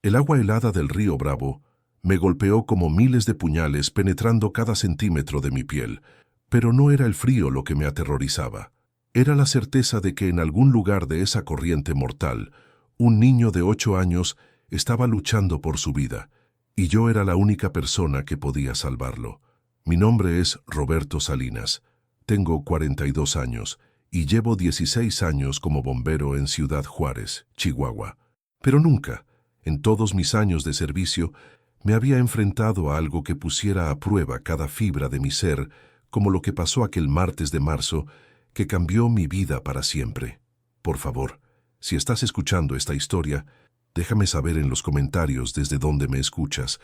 El agua helada del río Bravo me golpeó como miles de puñales penetrando cada centímetro de mi piel, pero no era el frío lo que me aterrorizaba. Era la certeza de que en algún lugar de esa corriente mortal, un niño de 8 años estaba luchando por su vida, y yo era la única persona que podía salvarlo. Mi nombre es Roberto Salinas. Tengo 42 años y llevo 16 años como bombero en Ciudad Juárez, Chihuahua. Pero nunca, en todos mis años de servicio, me había enfrentado a algo que pusiera a prueba cada fibra de mi ser, como lo que pasó aquel martes de marzo, que cambió mi vida para siempre. Por favor, si estás escuchando esta historia, déjame saber en los comentarios desde dónde me escuchas.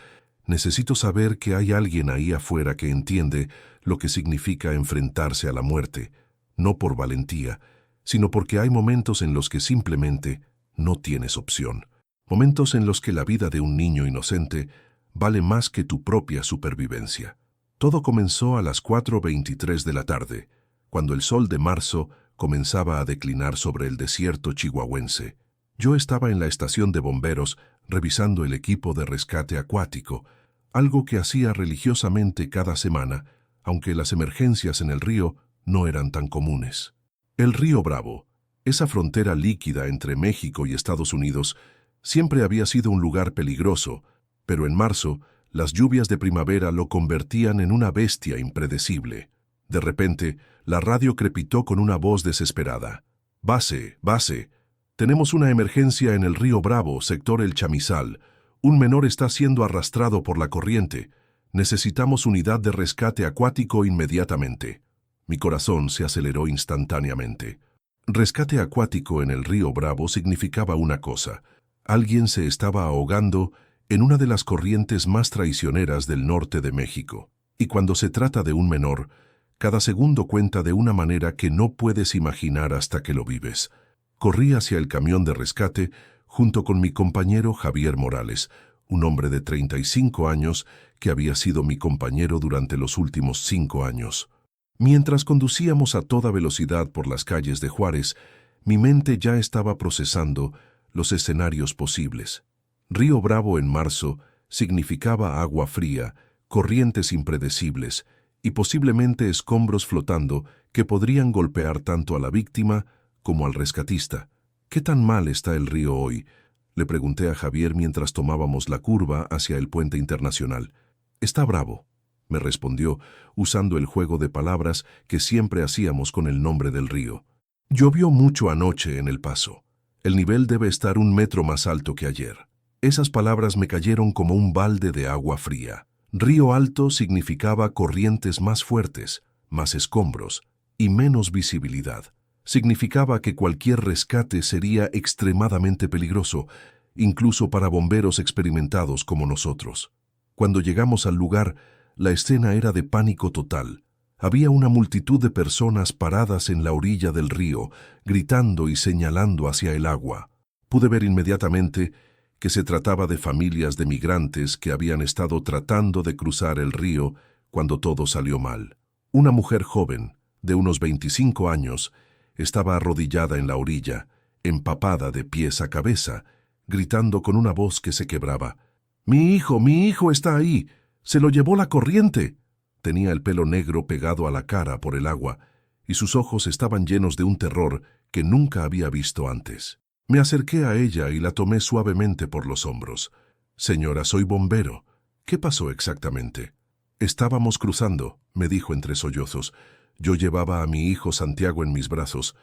Necesito saber que hay alguien ahí afuera que entiende lo que significa enfrentarse a la muerte, no por valentía, sino porque hay momentos en los que simplemente no tienes opción. Momentos en los que la vida de un niño inocente vale más que tu propia supervivencia. Todo comenzó a las 4:23 de la tarde, cuando el sol de marzo comenzaba a declinar sobre el desierto chihuahuense. Yo estaba en la estación de bomberos revisando el equipo de rescate acuático, algo que hacía religiosamente cada semana, aunque las emergencias en el río no eran tan comunes. El río Bravo, esa frontera líquida entre México y Estados Unidos, siempre había sido un lugar peligroso, pero en marzo, las lluvias de primavera lo convertían en una bestia impredecible. De repente, la radio crepitó con una voz desesperada. «Base, base, tenemos una emergencia en el río Bravo, sector El Chamizal. Un menor está siendo arrastrado por la corriente. Necesitamos unidad de rescate acuático inmediatamente». Mi corazón se aceleró instantáneamente. Rescate acuático en el río Bravo significaba una cosa. Alguien se estaba ahogando en una de las corrientes más traicioneras del norte de México. Y cuando se trata de un menor, cada segundo cuenta de una manera que no puedes imaginar hasta que lo vives. Corrí hacia el camión de rescate junto con mi compañero Javier Morales, un hombre de 35 años que había sido mi compañero durante los últimos 5 años. Mientras conducíamos a toda velocidad por las calles de Juárez, mi mente ya estaba procesando los escenarios posibles. Río Bravo en marzo significaba agua fría, corrientes impredecibles y posiblemente escombros flotando que podrían golpear tanto a la víctima como al rescatista. «¿Qué tan mal está el río hoy?», le pregunté a Javier mientras tomábamos la curva hacia el puente internacional. «Está bravo», me respondió, usando el juego de palabras que siempre hacíamos con el nombre del río. «Llovió mucho anoche en El Paso. El nivel debe estar 1 metro más alto que ayer». Esas palabras me cayeron como un balde de agua fría. Río alto significaba corrientes más fuertes, más escombros y menos visibilidad. Significaba que cualquier rescate sería extremadamente peligroso, incluso para bomberos experimentados como nosotros. Cuando llegamos al lugar, la escena era de pánico total. Había una multitud de personas paradas en la orilla del río, gritando y señalando hacia el agua. Pude ver inmediatamente que se trataba de familias de migrantes que habían estado tratando de cruzar el río cuando todo salió mal. Una mujer joven, de unos 25 años, estaba arrodillada en la orilla, empapada de pies a cabeza, gritando con una voz que se quebraba. mi hijo está ahí! ¡Se lo llevó la corriente!». Tenía el pelo negro pegado a la cara por el agua, y sus ojos estaban llenos de un terror que nunca había visto antes. Me acerqué a ella y la tomé suavemente por los hombros. «Señora, soy bombero. ¿Qué pasó exactamente?». «Estábamos cruzando», me dijo entre sollozos. «Yo llevaba a mi hijo Santiago en mis brazos.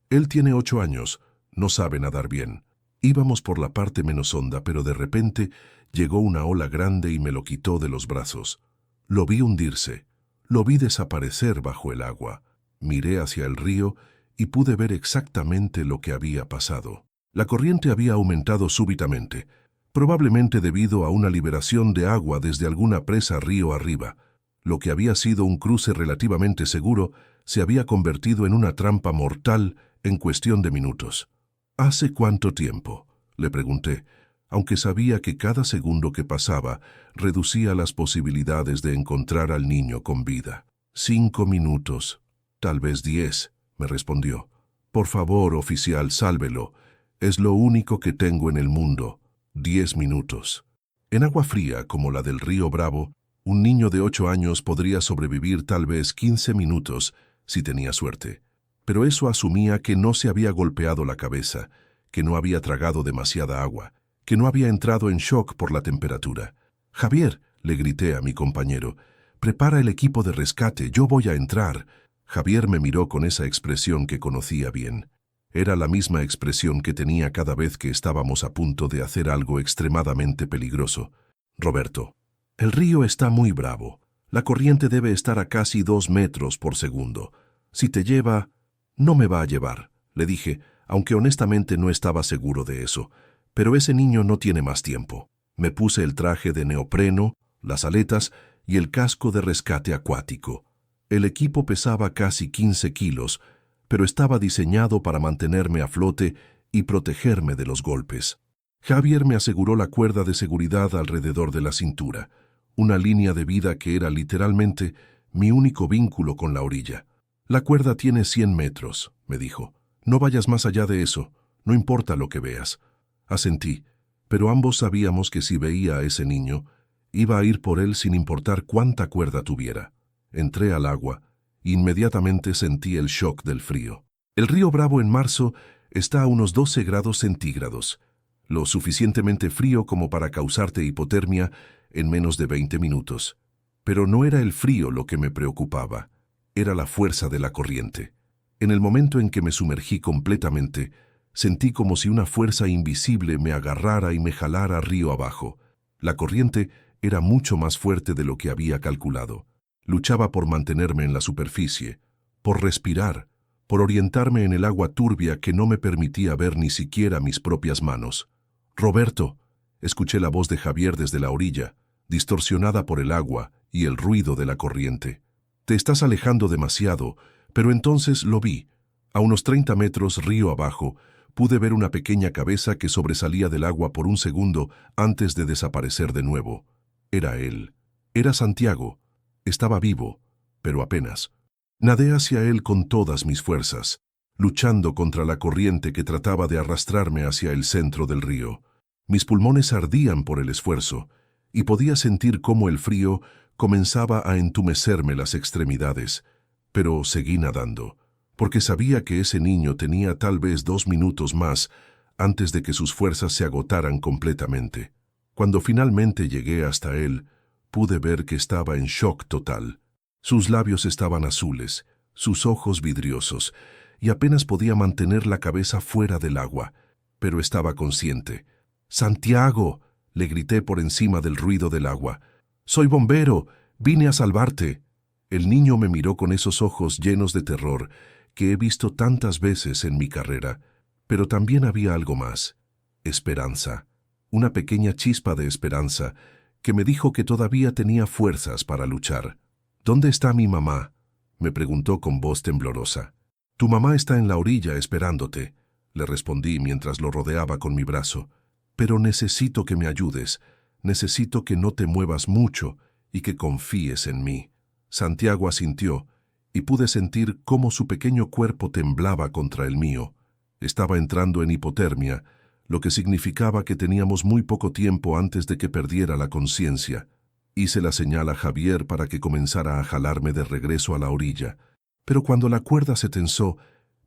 Él tiene 8 años, no sabe nadar bien. Íbamos por la parte menos honda, pero de repente llegó una ola grande y me lo quitó de los brazos. Lo vi hundirse, lo vi desaparecer bajo el agua. Miré hacia el río y pude ver exactamente lo que había pasado. La corriente había aumentado súbitamente, probablemente debido a una liberación de agua desde alguna presa río arriba. Lo que había sido un cruce relativamente seguro se había convertido en una trampa mortal en cuestión de minutos. «¿Hace cuánto tiempo?», le pregunté, aunque sabía que cada segundo que pasaba reducía las posibilidades de encontrar al niño con vida. «5 minutos, tal vez 10», me respondió. «Por favor, oficial, sálvelo. Es lo único que tengo en el mundo». 10 minutos. En agua fría como la del río Bravo, un niño de 8 años podría sobrevivir tal vez 15 minutos si tenía suerte. Pero eso asumía que no se había golpeado la cabeza, que no había tragado demasiada agua, que no había entrado en shock por la temperatura. «Javier», le grité a mi compañero, «prepara el equipo de rescate, yo voy a entrar». Javier me miró con esa expresión que conocía bien. Era la misma expresión que tenía cada vez que estábamos a punto de hacer algo extremadamente peligroso. «Roberto, el río está muy bravo. La corriente debe estar a casi 2 metros por segundo. Si te lleva, no me va a llevar», le dije, aunque honestamente no estaba seguro de eso. Pero ese niño no tiene más tiempo. Me puse el traje de neopreno, las aletas y el casco de rescate acuático. El equipo pesaba casi 15 kilos, pero estaba diseñado para mantenerme a flote y protegerme de los golpes. Javier me aseguró la cuerda de seguridad alrededor de la cintura, una línea de vida que era literalmente mi único vínculo con la orilla. «La cuerda tiene 100 metros», me dijo. «No vayas más allá de eso, no importa lo que veas». Asentí, pero ambos sabíamos que si veía a ese niño, iba a ir por él sin importar cuánta cuerda tuviera. Entré al agua. Inmediatamente sentí el shock del frío. El río Bravo en marzo está a unos 12 grados centígrados, lo suficientemente frío como para causarte hipotermia en menos de 20 minutos. Pero no era el frío lo que me preocupaba, era la fuerza de la corriente. En el momento en que me sumergí completamente, sentí como si una fuerza invisible me agarrara y me jalara río abajo. La corriente era mucho más fuerte de lo que había calculado. Luchaba por mantenerme en la superficie, por respirar, por orientarme en el agua turbia que no me permitía ver ni siquiera mis propias manos. «Roberto», escuché la voz de Javier desde la orilla, distorsionada por el agua y el ruido de la corriente. «Te estás alejando demasiado», pero entonces lo vi. A unos 30 metros río abajo, pude ver una pequeña cabeza que sobresalía del agua por un segundo antes de desaparecer de nuevo. Era él. Era Santiago. Estaba vivo, pero apenas. Nadé hacia él con todas mis fuerzas, luchando contra la corriente que trataba de arrastrarme hacia el centro del río. Mis pulmones ardían por el esfuerzo, y podía sentir cómo el frío comenzaba a entumecerme las extremidades, pero seguí nadando, porque sabía que ese niño tenía tal vez 2 minutos más antes de que sus fuerzas se agotaran completamente. Cuando finalmente llegué hasta él, pude ver que estaba en shock total. Sus labios estaban azules, sus ojos vidriosos, y apenas podía mantener la cabeza fuera del agua, pero estaba consciente. «¡Santiago!», le grité por encima del ruido del agua. «¡Soy bombero! ¡Vine a salvarte!». El niño me miró con esos ojos llenos de terror que he visto tantas veces en mi carrera, pero también había algo más. Esperanza. Una pequeña chispa de esperanza que me dijo que todavía tenía fuerzas para luchar. «¿Dónde está mi mamá?», me preguntó con voz temblorosa. «Tu mamá está en la orilla esperándote», le respondí mientras lo rodeaba con mi brazo. «Pero necesito que me ayudes, necesito que no te muevas mucho y que confíes en mí». Santiago asintió, y pude sentir cómo su pequeño cuerpo temblaba contra el mío. Estaba entrando en hipotermia, lo que significaba que teníamos muy poco tiempo antes de que perdiera la conciencia. Hice la señal a Javier para que comenzara a jalarme de regreso a la orilla, pero cuando la cuerda se tensó,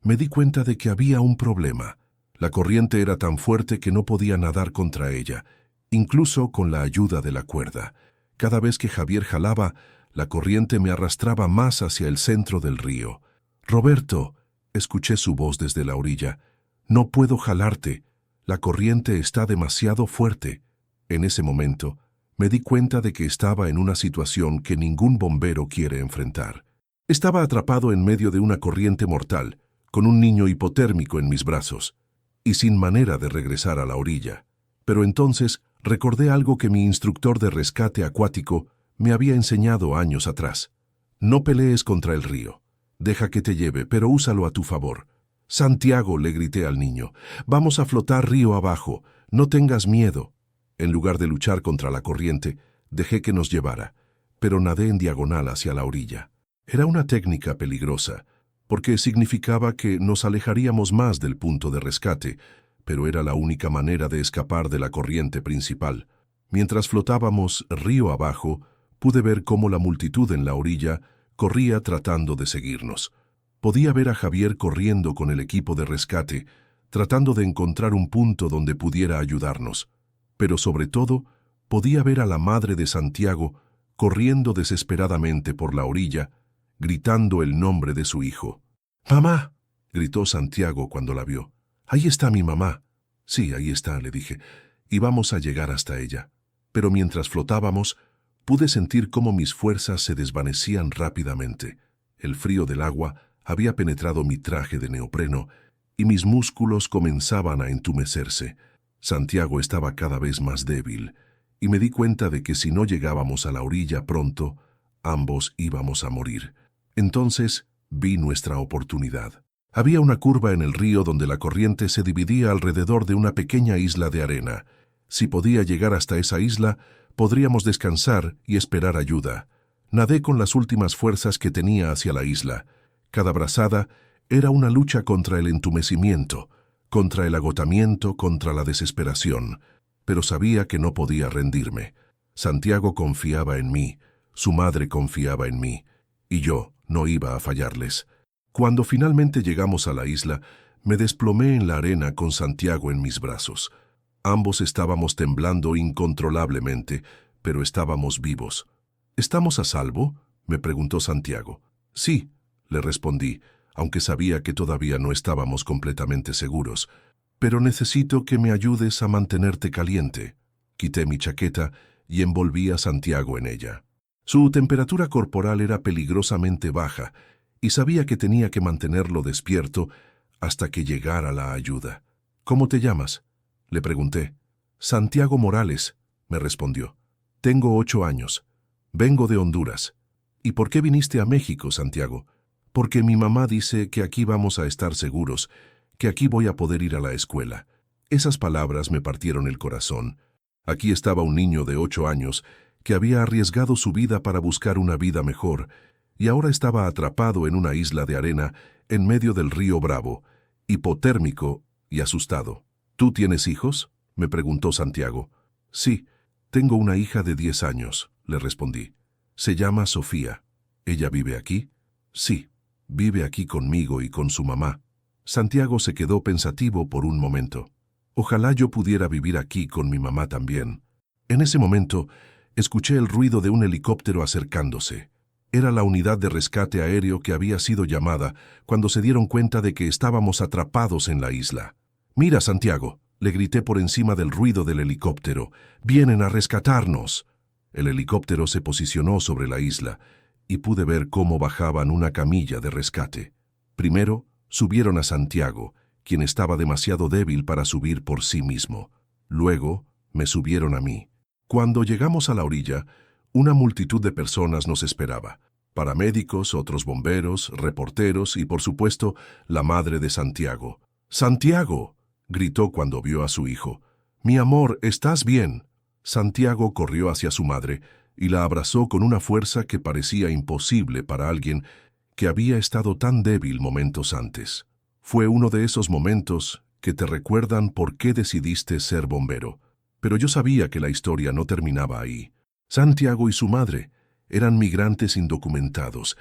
me di cuenta de que había un problema. La corriente era tan fuerte que no podía nadar contra ella, incluso con la ayuda de la cuerda. Cada vez que Javier jalaba, la corriente me arrastraba más hacia el centro del río. «Roberto», escuché su voz desde la orilla, «no puedo jalarte. La corriente está demasiado fuerte». En ese momento, me di cuenta de que estaba en una situación que ningún bombero quiere enfrentar. Estaba atrapado en medio de una corriente mortal, con un niño hipotérmico en mis brazos, y sin manera de regresar a la orilla. Pero entonces recordé algo que mi instructor de rescate acuático me había enseñado años atrás. «No pelees contra el río. Deja que te lleve, pero úsalo a tu favor». «Santiago», le grité al niño, «vamos a flotar río abajo. No tengas miedo». En lugar de luchar contra la corriente, dejé que nos llevara, pero nadé en diagonal hacia la orilla. Era una técnica peligrosa, porque significaba que nos alejaríamos más del punto de rescate, pero era la única manera de escapar de la corriente principal. Mientras flotábamos río abajo, pude ver cómo la multitud en la orilla corría tratando de seguirnos. Podía ver a Javier corriendo con el equipo de rescate, tratando de encontrar un punto donde pudiera ayudarnos. Pero sobre todo, podía ver a la madre de Santiago corriendo desesperadamente por la orilla, gritando el nombre de su hijo. «¡Mamá!», gritó Santiago cuando la vio. «Ahí está mi mamá». «Sí, ahí está», le dije, «y vamos a llegar hasta ella». Pero mientras flotábamos, pude sentir cómo mis fuerzas se desvanecían rápidamente. El frío del agua había penetrado mi traje de neopreno y mis músculos comenzaban a entumecerse. Santiago estaba cada vez más débil, y me di cuenta de que si no llegábamos a la orilla pronto, ambos íbamos a morir. Entonces vi nuestra oportunidad. Había una curva en el río donde la corriente se dividía alrededor de una pequeña isla de arena. Si podía llegar hasta esa isla, podríamos descansar y esperar ayuda. Nadé con las últimas fuerzas que tenía hacia la isla. Cada brazada era una lucha contra el entumecimiento, contra el agotamiento, contra la desesperación. Pero sabía que no podía rendirme. Santiago confiaba en mí, su madre confiaba en mí, y yo no iba a fallarles. Cuando finalmente llegamos a la isla, me desplomé en la arena con Santiago en mis brazos. Ambos estábamos temblando incontrolablemente, pero estábamos vivos. «¿Estamos a salvo?», me preguntó Santiago. «Sí», le respondí, aunque sabía que todavía no estábamos completamente seguros. «Pero necesito que me ayudes a mantenerte caliente». Quité mi chaqueta y envolví a Santiago en ella. Su temperatura corporal era peligrosamente baja, y sabía que tenía que mantenerlo despierto hasta que llegara la ayuda. «¿Cómo te llamas?», le pregunté. «Santiago Morales», me respondió. «Tengo 8 años. Vengo de Honduras». «¿Y por qué viniste a México, Santiago?» «Porque mi mamá dice que aquí vamos a estar seguros, que aquí voy a poder ir a la escuela». Esas palabras me partieron el corazón. Aquí estaba un niño de 8 años que había arriesgado su vida para buscar una vida mejor, y ahora estaba atrapado en una isla de arena en medio del río Bravo, hipotérmico y asustado. «¿Tú tienes hijos?», me preguntó Santiago. «Sí, tengo una hija de 10 años», le respondí. «Se llama Sofía». «¿Ella vive aquí?». «Sí, vive aquí conmigo y con su mamá». Santiago se quedó pensativo por un momento. «Ojalá yo pudiera vivir aquí con mi mamá también». En ese momento, escuché el ruido de un helicóptero acercándose. Era la unidad de rescate aéreo que había sido llamada cuando se dieron cuenta de que estábamos atrapados en la isla. «Mira, Santiago», le grité por encima del ruido del helicóptero. «¡Vienen a rescatarnos!». El helicóptero se posicionó sobre la isla y pude ver cómo bajaban una camilla de rescate. Primero, subieron a Santiago, quien estaba demasiado débil para subir por sí mismo. Luego, me subieron a mí. Cuando llegamos a la orilla, una multitud de personas nos esperaba. Paramédicos, otros bomberos, reporteros y, por supuesto, la madre de Santiago. «¡Santiago!», gritó cuando vio a su hijo. «Mi amor, ¿estás bien?». Santiago corrió hacia su madre y la abrazó con una fuerza que parecía imposible para alguien que había estado tan débil momentos antes. Fue uno de esos momentos que te recuerdan por qué decidiste ser bombero. Pero yo sabía que la historia no terminaba ahí. Santiago y su madre eran migrantes indocumentados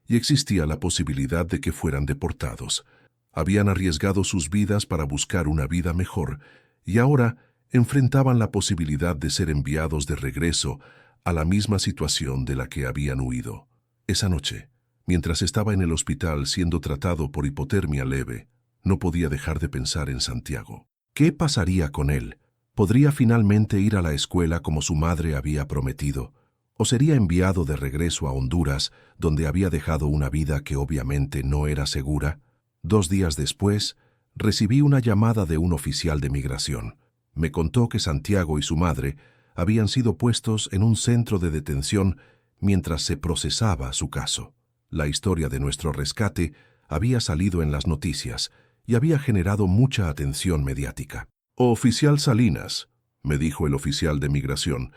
y existía la posibilidad de que fueran deportados. Habían arriesgado sus vidas para buscar una vida mejor y ahora enfrentaban la posibilidad de ser enviados de regreso a la misma situación de la que habían huido. Esa noche, mientras estaba en el hospital siendo tratado por hipotermia leve, no podía dejar de pensar en Santiago. ¿Qué pasaría con él? ¿Podría finalmente ir a la escuela como su madre había prometido? ¿O sería enviado de regreso a Honduras, donde había dejado una vida que obviamente no era segura? 2 días después, recibí una llamada de un oficial de migración. Me contó que Santiago y su madre habían sido puestos en un centro de detención mientras se procesaba su caso. La historia de nuestro rescate había salido en las noticias y había generado mucha atención mediática. «Oficial Salinas», me dijo el oficial de migración,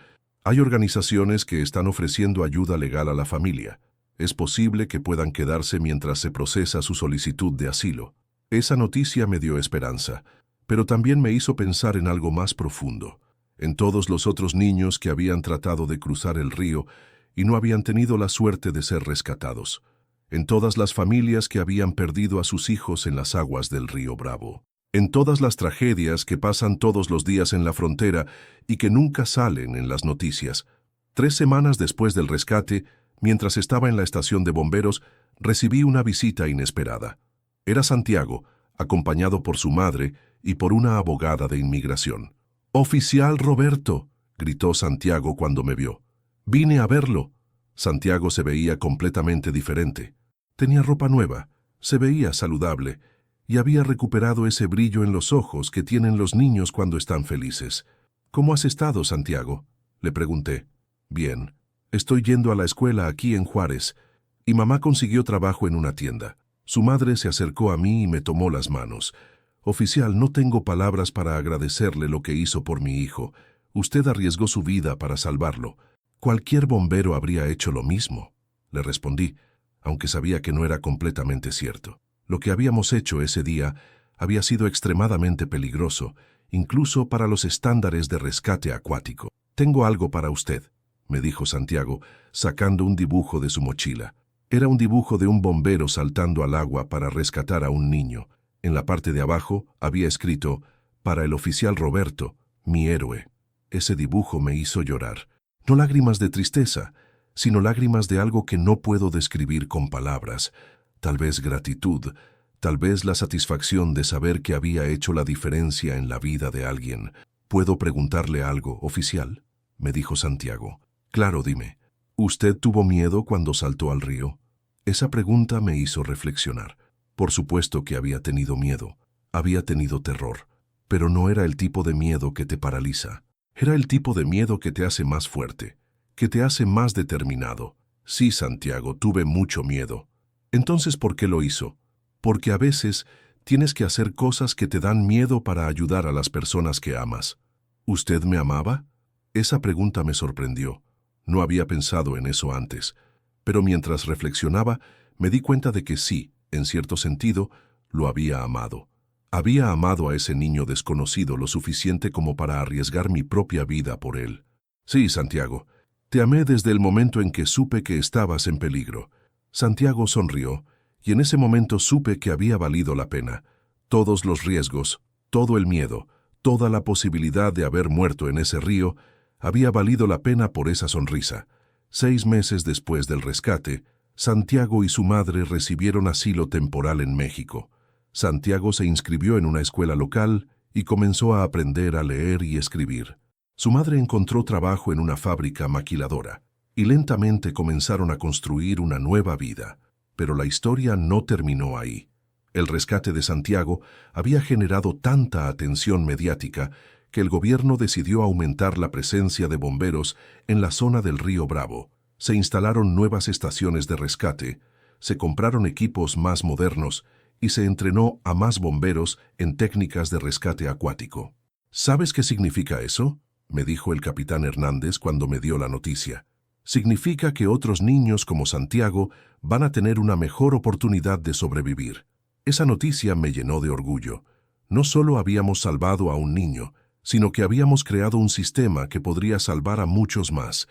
«hay organizaciones que están ofreciendo ayuda legal a la familia. Es posible que puedan quedarse mientras se procesa su solicitud de asilo». Esa noticia me dio esperanza. pero también me hizo pensar en algo más profundo, en todos los otros niños que habían tratado de cruzar el río y no habían tenido la suerte de ser rescatados, en todas las familias que habían perdido a sus hijos en las aguas del río Bravo, en todas las tragedias que pasan todos los días en la frontera y que nunca salen en las noticias. 3 semanas después del rescate, mientras estaba en la estación de bomberos, recibí una visita inesperada. Era Santiago, acompañado por su madre y por una abogada de inmigración. «¡Oficial Roberto!», gritó Santiago cuando me vio. «Vine a verlo». Santiago se veía completamente diferente. Tenía ropa nueva, se veía saludable y había recuperado ese brillo en los ojos que tienen los niños cuando están felices. «¿Cómo has estado, Santiago?», le pregunté. «Bien. Estoy yendo a la escuela aquí en Juárez y mamá consiguió trabajo en una tienda». Su madre se acercó a mí y me tomó las manos. «Oficial, no tengo palabras para agradecerle lo que hizo por mi hijo. Usted arriesgó su vida para salvarlo. Cualquier bombero habría hecho lo mismo», le respondí, aunque sabía que no era completamente cierto. Lo que habíamos hecho ese día había sido extremadamente peligroso, incluso para los estándares de rescate acuático. «Tengo algo para usted», me dijo Santiago, sacando un dibujo de su mochila. Era un dibujo de un bombero saltando al agua para rescatar a un niño. En la parte de abajo había escrito, «Para el oficial Roberto, mi héroe». Ese dibujo me hizo llorar. No lágrimas de tristeza, sino lágrimas de algo que no puedo describir con palabras. Tal vez gratitud, tal vez la satisfacción de saber que había hecho la diferencia en la vida de alguien. «¿Puedo preguntarle algo, oficial?», me dijo Santiago. «Claro, dime. ¿Usted tuvo miedo cuando saltó al río?». Esa pregunta me hizo reflexionar. Por supuesto que había tenido miedo, había tenido terror, pero no era el tipo de miedo que te paraliza. Era el tipo de miedo que te hace más fuerte, que te hace más determinado. «Sí, Santiago, tuve mucho miedo». «Entonces, ¿por qué lo hizo?». «Porque a veces tienes que hacer cosas que te dan miedo para ayudar a las personas que amas». «¿Usted me amaba?». Esa pregunta me sorprendió. No había pensado en eso antes, pero mientras reflexionaba, me di cuenta de que sí, en cierto sentido, lo había amado. Había amado a ese niño desconocido lo suficiente como para arriesgar mi propia vida por él. «Sí, Santiago, te amé desde el momento en que supe que estabas en peligro». Santiago sonrió, y en ese momento supe que había valido la pena. Todos los riesgos, todo el miedo, toda la posibilidad de haber muerto en ese río, había valido la pena por esa sonrisa. 6 meses después del rescate, Santiago y su madre recibieron asilo temporal en México. Santiago se inscribió en una escuela local y comenzó a aprender a leer y escribir. Su madre encontró trabajo en una fábrica maquiladora y lentamente comenzaron a construir una nueva vida. Pero la historia no terminó ahí. El rescate de Santiago había generado tanta atención mediática que el gobierno decidió aumentar la presencia de bomberos en la zona del río Bravo. Se instalaron nuevas estaciones de rescate, se compraron equipos más modernos y se entrenó a más bomberos en técnicas de rescate acuático. «¿Sabes qué significa eso?», me dijo el capitán Hernández cuando me dio la noticia. «Significa que otros niños como Santiago van a tener una mejor oportunidad de sobrevivir». Esa noticia me llenó de orgullo. No solo habíamos salvado a un niño, sino que habíamos creado un sistema que podría salvar a muchos más.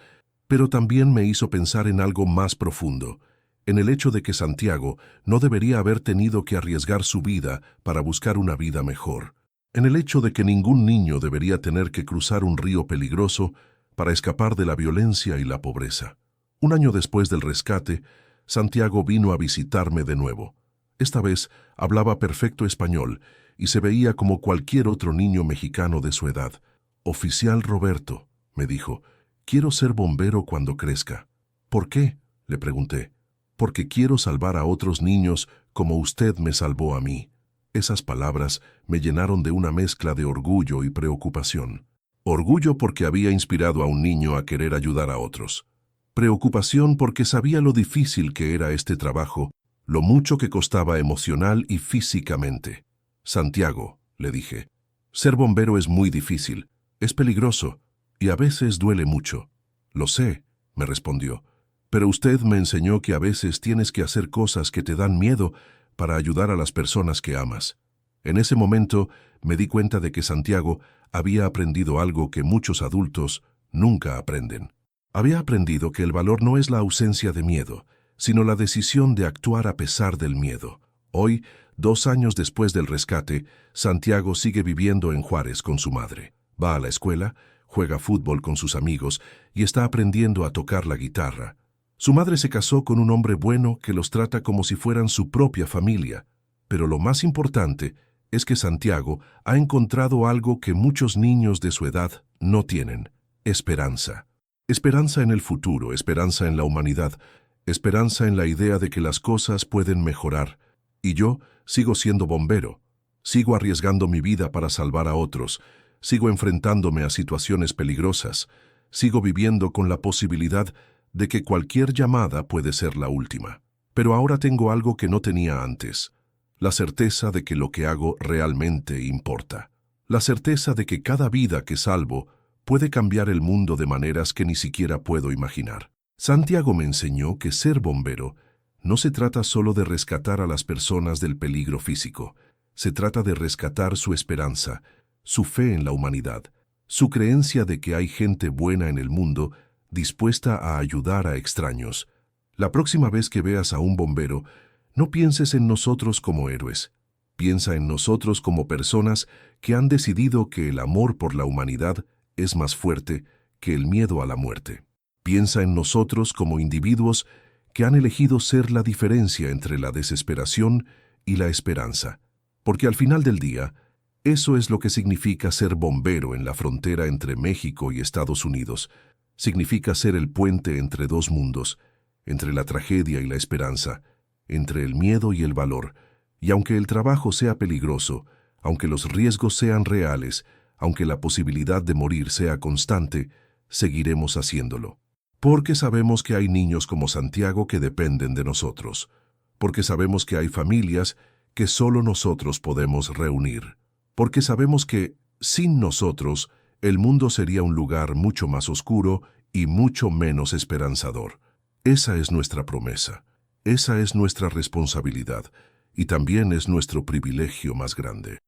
Pero también me hizo pensar en algo más profundo, en el hecho de que Santiago no debería haber tenido que arriesgar su vida para buscar una vida mejor, en el hecho de que ningún niño debería tener que cruzar un río peligroso para escapar de la violencia y la pobreza. 1 año después del rescate, Santiago vino a visitarme de nuevo. Esta vez hablaba perfecto español y se veía como cualquier otro niño mexicano de su edad. «Oficial Roberto», me dijo, «quiero ser bombero cuando crezca». «¿Por qué?», le pregunté. «Porque quiero salvar a otros niños como usted me salvó a mí». Esas palabras me llenaron de una mezcla de orgullo y preocupación. Orgullo porque había inspirado a un niño a querer ayudar a otros. Preocupación porque sabía lo difícil que era este trabajo, lo mucho que costaba emocional y físicamente. «Santiago», le dije, «ser bombero es muy difícil, es peligroso y a veces duele mucho». «Lo sé», me respondió, «pero usted me enseñó que a veces tienes que hacer cosas que te dan miedo para ayudar a las personas que amas». En ese momento me di cuenta de que Santiago había aprendido algo que muchos adultos nunca aprenden. Había aprendido que el valor no es la ausencia de miedo, sino la decisión de actuar a pesar del miedo. Hoy, 2 años después del rescate, Santiago sigue viviendo en Juárez con su madre. Va a la escuela, juega fútbol con sus amigos y está aprendiendo a tocar la guitarra. Su madre se casó con un hombre bueno que los trata como si fueran su propia familia. Pero lo más importante es que Santiago ha encontrado algo que muchos niños de su edad no tienen: esperanza. Esperanza en el futuro, esperanza en la humanidad, esperanza en la idea de que las cosas pueden mejorar. Y yo sigo siendo bombero, sigo arriesgando mi vida para salvar a otros, sigo enfrentándome a situaciones peligrosas, sigo viviendo con la posibilidad de que cualquier llamada puede ser la última. Pero ahora tengo algo que no tenía antes: la certeza de que lo que hago realmente importa. La certeza de que cada vida que salvo puede cambiar el mundo de maneras que ni siquiera puedo imaginar. Santiago me enseñó que ser bombero no se trata solo de rescatar a las personas del peligro físico, se trata de rescatar su esperanza, su fe en la humanidad, su creencia de que hay gente buena en el mundo dispuesta a ayudar a extraños. La próxima vez que veas a un bombero, no pienses en nosotros como héroes. Piensa en nosotros como personas que han decidido que el amor por la humanidad es más fuerte que el miedo a la muerte. Piensa en nosotros como individuos que han elegido ser la diferencia entre la desesperación y la esperanza. Porque al final del día, eso es lo que significa ser bombero en la frontera entre México y Estados Unidos. Significa ser el puente entre dos mundos, entre la tragedia y la esperanza, entre el miedo y el valor. Y aunque el trabajo sea peligroso, aunque los riesgos sean reales, aunque la posibilidad de morir sea constante, seguiremos haciéndolo. Porque sabemos que hay niños como Santiago que dependen de nosotros. Porque sabemos que hay familias que solo nosotros podemos reunir. Porque sabemos que, sin nosotros, el mundo sería un lugar mucho más oscuro y mucho menos esperanzador. Esa es nuestra promesa. Esa es nuestra responsabilidad. Y también es nuestro privilegio más grande.